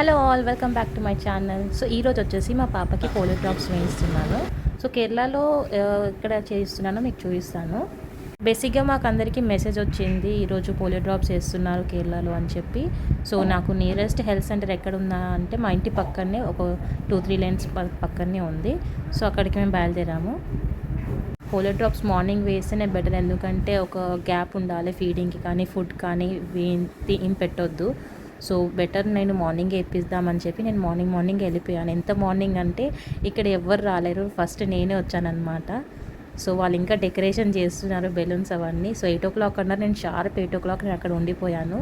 Hello all, welcome back to my channel. So ఈరోజు వచ్చేసి మా పాపకి పోలియో డ్రాప్స్ వేయిస్తున్నాను. సో కేరళలో ఇక్కడ చేయిస్తున్నాను, మీకు చూపిస్తాను. బేసిక్గా మాకు అందరికీ మెసేజ్ వచ్చింది ఈరోజు పోలియో డ్రాప్స్ వేస్తున్నారు కేరళలో అని చెప్పి. సో నాకు నియరెస్ట్ హెల్త్ సెంటర్ ఎక్కడ ఉందా అంటే మా ఇంటి పక్కనే ఒక 2-3 లైన్స్ పక్కనే ఉంది. సో అక్కడికి మేము బయలుదేరాము. పోలియో డ్రాప్స్ మార్నింగ్ వేస్తేనే బెటర్, ఎందుకంటే ఒక గ్యాప్ ఉండాలి ఫీడింగ్కి కానీ ఫుడ్ కానీ ఏం పెట్టొద్దు. సో బెటర్ నేను మార్నింగ్ వేపిద్దామని చెప్పి నేను మార్నింగ్ వెళ్ళిపోయాను. ఎంత మార్నింగ్ అంటే ఇక్కడ ఎవ్వరు రాలేరు, ఫస్ట్ నేనే వచ్చానమాట. సో వాళ్ళు ఇంకా డెకరేషన్ చేస్తున్నారు, బెలూన్స్ అవన్నీ. సో 8 o'clock అన్నారు, నేను షార్ప్ 8 o'clock నేను అక్కడ ఉండిపోయాను.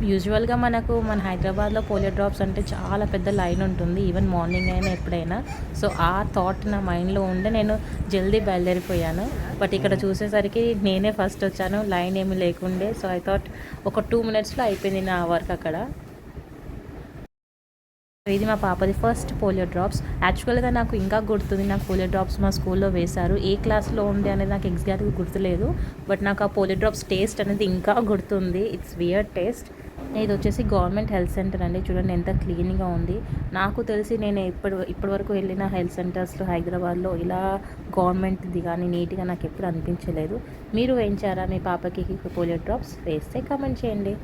యూజువల్గా మన హైదరాబాద్లో పోలియో డ్రాప్స్ అంటే చాలా పెద్ద లైన్ ఉంటుంది, ఈవెన్ మార్నింగ్ అయినా ఎప్పుడైనా. సో ఆ థాట్ నా మైండ్లో ఉండే నేను జల్దీ బయలుదేరిపోయాను. బట్ ఇక్కడ చూసేసరికి నేనే ఫస్ట్ వచ్చాను, లైన్ ఏమీ లేకుండే. సో ఐ థాట్ ఒక 2 minutesలో అయిపోయింది నా వర్క్ అక్కడ. ఇది మా పాపది ఫస్ట్ పోలియో డ్రాప్స్. యాక్చువల్గా నాకు ఇంకా గుర్తుంది, నాకు పోలియో డ్రాప్స్ మా స్కూల్లో వేశారు. ఏ క్లాస్లో ఉంది అనేది నాకు ఎగ్జాక్ట్గా గుర్తులేదు, బట్ నాకు ఆ పోలియో డ్రాప్స్ టేస్ట్ అనేది ఇంకా గుర్తుంది. It's weird taste. ఇది వచ్చేసి గవర్నమెంట్ హెల్త్ సెంటర్ అండి, చూడండి ఎంత క్లీన్గా ఉంది. నాకు తెలిసి నేను ఇప్పటి వరకు వెళ్ళిన హెల్త్ సెంటర్స్లో హైదరాబాద్లో ఇలా గవర్నమెంట్ది కానీ నీట్గా నాకు ఎప్పుడు అనిపించలేదు. మీరు వేయించారా మీ పాపకి పోలియో డ్రాప్స్? వేస్తే కామెంట్ చేయండి.